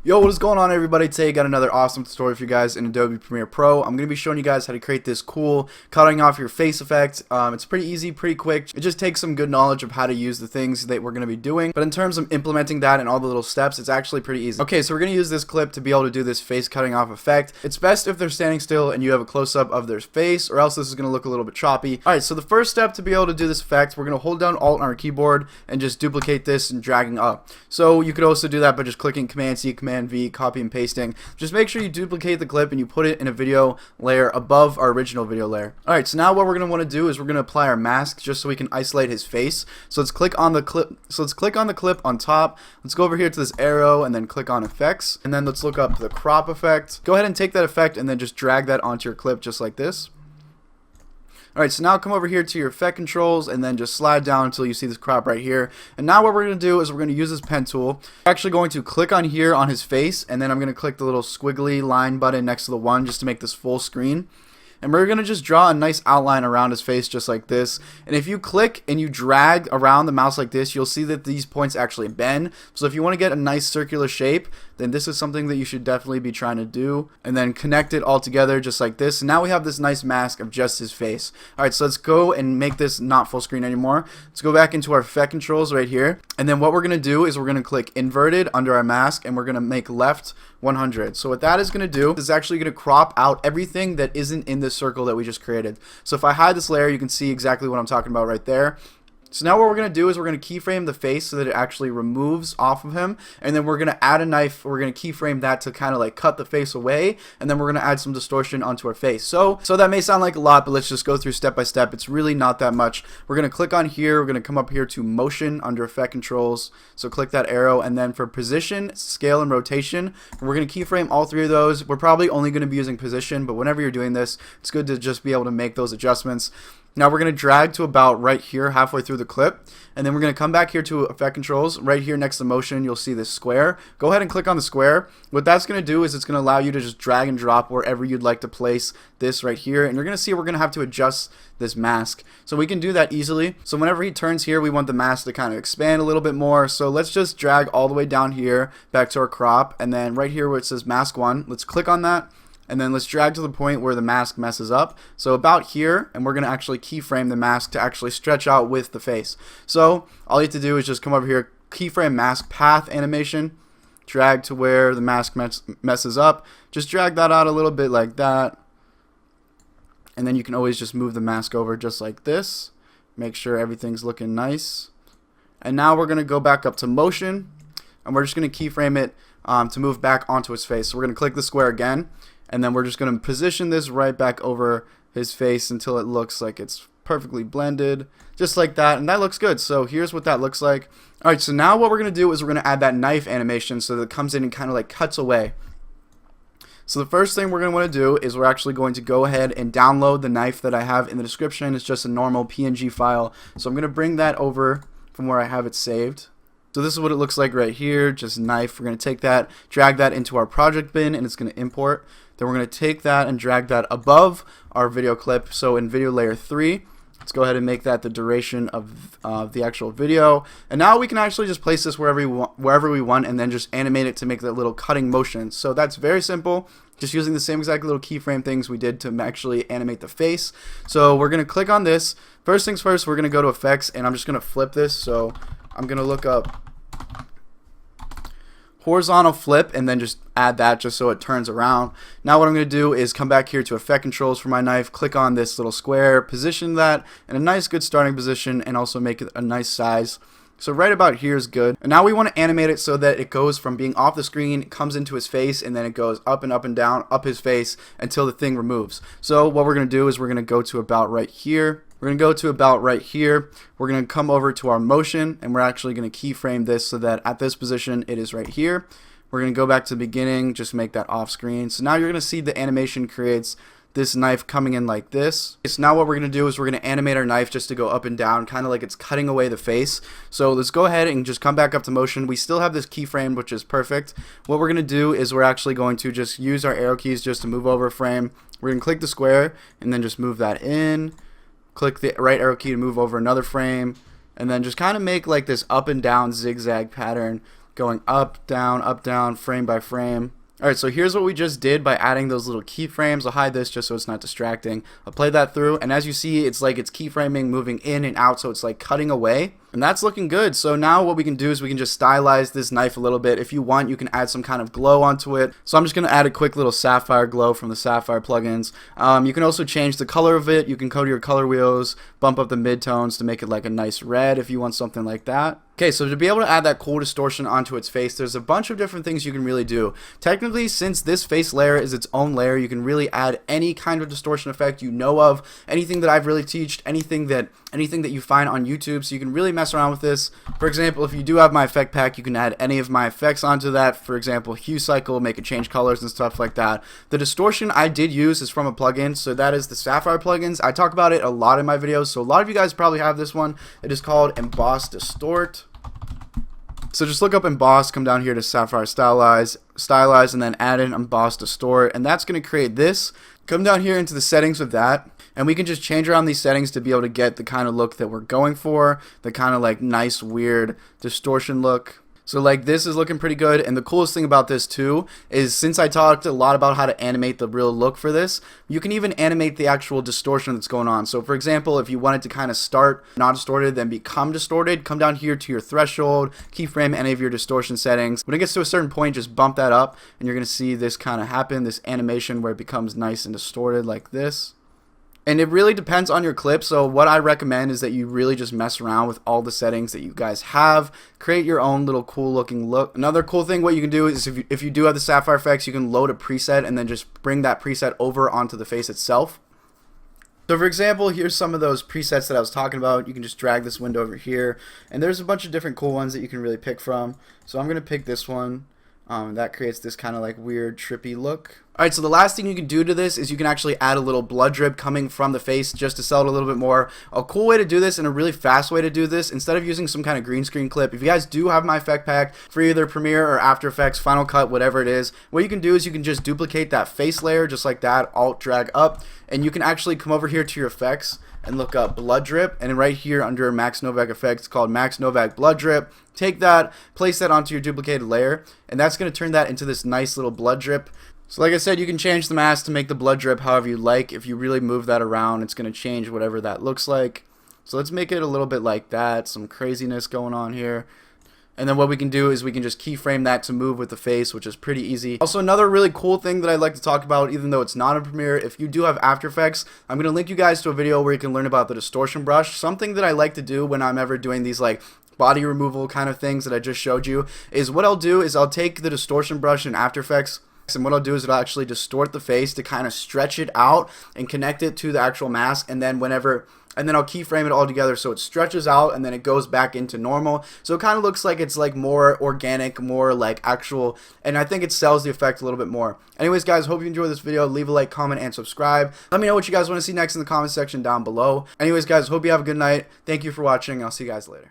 Yo, what is going on, everybody? Today I got another awesome tutorial for you guys in Adobe Premiere Pro. I'm going to be showing you guys how to create this cool cutting off your face effect. It's pretty easy, pretty quick. It just takes some good knowledge of how to use the things that we're going to be doing. But in terms of implementing that and all the little steps, it's actually pretty easy. Okay, so we're going to use this clip to be able to do this face cutting off effect. It's best if they're standing still and you have a close-up of their face, or else this is going to look a little bit choppy. Alright, so the first step to be able to do this effect, we're going to hold down Alt on our keyboard and just duplicate this and dragging up. So you could also do that by just clicking Command-C, Command-V, copy and pasting. Just make sure you duplicate the clip and you put it in a video layer above our original video layer. Alright, so now what we're going to want to do is we're going to apply our mask just so we can isolate his face. So let's click on the clip on top. Let's go over here to this arrow and then click on effects, and then let's look up the crop effect. Go ahead and take that effect and then just drag that onto your clip just like this. Alright, so now come over here to your effect controls and then just slide down until you see this crop right here. And now what we're going to do is we're going to use this pen tool. We're actually going to click on here on his face, and then I'm going to click the little squiggly line button next to the one just to make this full screen. And we're going to just draw a nice outline around his face just like this. And if you click and you drag around the mouse like this, you'll see that these points actually bend. So if you want to get a nice circular shape, then this is something that you should definitely be trying to do. And then connect it all together just like this. And now we have this nice mask of just his face. Alright, so let's go and make this not full screen anymore. Let's go back into our effect controls right here. And then what we're going to do is we're going to click inverted under our mask, and we're going to make left 100. So what that is going to do is actually going to crop out everything that isn't in this circle that we just created. So if I hide this layer, you can see exactly what I'm talking about right there. So now what we're going to do is we're going to keyframe the face so that it actually removes off of him, and then we're going to add a knife. We're going to keyframe that to kind of like cut the face away, and then we're going to add some distortion onto our face. So that may sound like a lot, but let's just go through step by step. It's really not that much. We're going to click on here. We're going to come up here to motion under effect controls. So click that arrow, and then for position, scale, and rotation, we're going to keyframe all three of those. We're probably only going to be using position, but whenever you're doing this, it's good to just be able to make those adjustments. Now we're going to drag to about right here halfway through the clip, and then we're going to come back here to effect controls. Right here next to motion, you'll see this square. Go ahead and click on the square. What that's going to do is it's going to allow you to just drag and drop wherever you'd like to place this right here, and you're going to see we're going to have to adjust this mask. So we can do that easily. So whenever he turns here, we want the mask to kind of expand a little bit more. So let's just drag all the way down here back to our crop, and then right here where it says mask 1, let's click on that. And then let's drag to the point where the mask messes up. So about here, and we're going to actually keyframe the mask to actually stretch out with the face. So all you have to do is just come over here, keyframe mask path animation, drag to where the mask messes up. Just drag that out a little bit like that. And then you can always just move the mask over just like this. Make sure everything's looking nice. And now we're going to go back up to motion, and we're just going to keyframe it to move back onto his face. So we're going to click the square again. And then we're just going to position this right back over his face until it looks like it's perfectly blended, just like that, and that looks good. So here's what that looks like. Alright, so now what we're going to do is we're going to add that knife animation so that it comes in and kind of like cuts away. So the first thing we're going to want to do is we're actually going to go ahead and download the knife that I have in the description. It's just a normal PNG file. So I'm going to bring that over from where I have it saved. So this is what it looks like right here, just knife. We're going to take that, drag that into our project bin, and it's going to import. Then we're going to take that and drag that above our video clip. So in video layer 3, let's go ahead and make that the duration of the actual video. And now we can actually just place this wherever we want, and then just animate it to make that little cutting motion. So that's very simple, just using the same exact little keyframe things we did to actually animate the face. So we're going to click on this. First things first, we're going to go to effects, and I'm just going to flip this. So I'm going to look up horizontal flip and then just add that just so it turns around. Now what I'm going to do is come back here to effect controls for my knife, click on this little square, position that in a nice good starting position, and also make it a nice size. So right about here is good. And now we want to animate it so that it goes from being off the screen, comes into his face, and then it goes up and down, up his face until the thing removes. So what we're going to do is we're going to go to about right here. We're going to go to about right here. We're going to come over to our motion, and we're actually going to keyframe this so that at this position it is right here. We're going to go back to the beginning, just make that off screen. So now you're going to see the animation creates this knife coming in like this. So now what we're going to do is we're going to animate our knife just to go up and down, kind of like it's cutting away the face. So let's go ahead and just come back up to motion. We still have this keyframe, which is perfect. What we're going to do is we're actually going to just use our arrow keys just to move over a frame. We're going to click the square and then just move that in. Click the right arrow key to move over another frame, and then just kind of make like this up and down zigzag pattern going up, down, frame by frame. Alright, so here's what we just did by adding those little keyframes. I'll hide this just so it's not distracting. I'll play that through, and as you see, it's like it's keyframing, moving in and out, so it's like cutting away. And that's looking good. So now what we can do is we can just stylize this knife a little bit. If you want, you can add some kind of glow onto it. So I'm just going to add a quick little sapphire glow from the Sapphire plugins. You can also change the color of it. You can go to your color wheels, bump up the midtones to make it like a nice red if you want something like that. Okay, so to be able to add that cool distortion onto its face, there's a bunch of different things you can really do. Technically, since this face layer is its own layer, you can really add any kind of distortion effect you know of, anything that I've really taught, anything that you find on YouTube, so you can really mess around with this. For example, if you do have my effect pack, you can add any of my effects onto that. For example, hue cycle, make it change colors and stuff like that. The distortion I did use is from a plugin, so that is the Sapphire plugins. I talk about it a lot in my videos, so a lot of you guys probably have this one. It is called Emboss Distort. So just look up Emboss, come down here to Sapphire Stylize, and then add in Emboss Distort, and that's going to create this. Come down here into the settings of that, and we can just change around these settings to be able to get the kind of look that we're going for, the kind of like nice, weird distortion look. So like this is looking pretty good, and the coolest thing about this too is since I talked a lot about how to animate the real look for this, you can even animate the actual distortion that's going on. So for example, if you wanted to kind of start not distorted then become distorted, come down here to your threshold, keyframe any of your distortion settings. When it gets to a certain point, just bump that up and you're going to see this kind of happen, this animation where it becomes nice and distorted like this. And it really depends on your clip, so what I recommend is that you really just mess around with all the settings that you guys have. Create your own little cool looking look. Another cool thing what you can do is if you do have the Sapphire effects, you can load a preset and then just bring that preset over onto the face itself. So for example, here's some of those presets that I was talking about. You can just drag this window over here, and there's a bunch of different cool ones that you can really pick from. So I'm going to pick this one. That creates this kind of like weird trippy look. Alright, so the last thing you can do to this is you can actually add a little blood drip coming from the face just to sell it a little bit more. A cool way to do this and a really fast way to do this, instead of using some kind of green screen clip, if you guys do have my effect pack for either Premiere or After Effects, Final Cut, whatever it is, what you can do is you can just duplicate that face layer just like that, alt drag up, and you can actually come over here to your effects and look up blood drip, and right here under Max Novak effects, it's called Max Novak blood drip. Take that, place that onto your duplicated layer, and that's going to turn that into this nice little blood drip. So like I said, you can change the mask to make the blood drip however you like. If you really move that around, it's going to change whatever that looks like. So let's make it a little bit like that, some craziness going on here. And then what we can do is we can just keyframe that to move with the face, which is pretty easy. Also, another really cool thing that I'd like to talk about, even though it's not in Premiere, if you do have After Effects, I'm going to link you guys to a video where you can learn about the distortion brush. Something that I like to do when I'm ever doing these like body removal kind of things that I just showed you is what I'll do is I'll take the distortion brush in After Effects, and what I'll do is I'll actually distort the face to kind of stretch it out and connect it to the actual mask, and then I'll keyframe it all together so it stretches out and then it goes back into normal. So it kind of looks like it's like more organic, more like actual, and I think it sells the effect a little bit more. Anyways guys, hope you enjoyed this video. Leave a like, comment, and subscribe. Let me know what you guys want to see next in the comment section down below. Anyways guys, hope you have a good night. Thank you for watching. I'll see you guys later.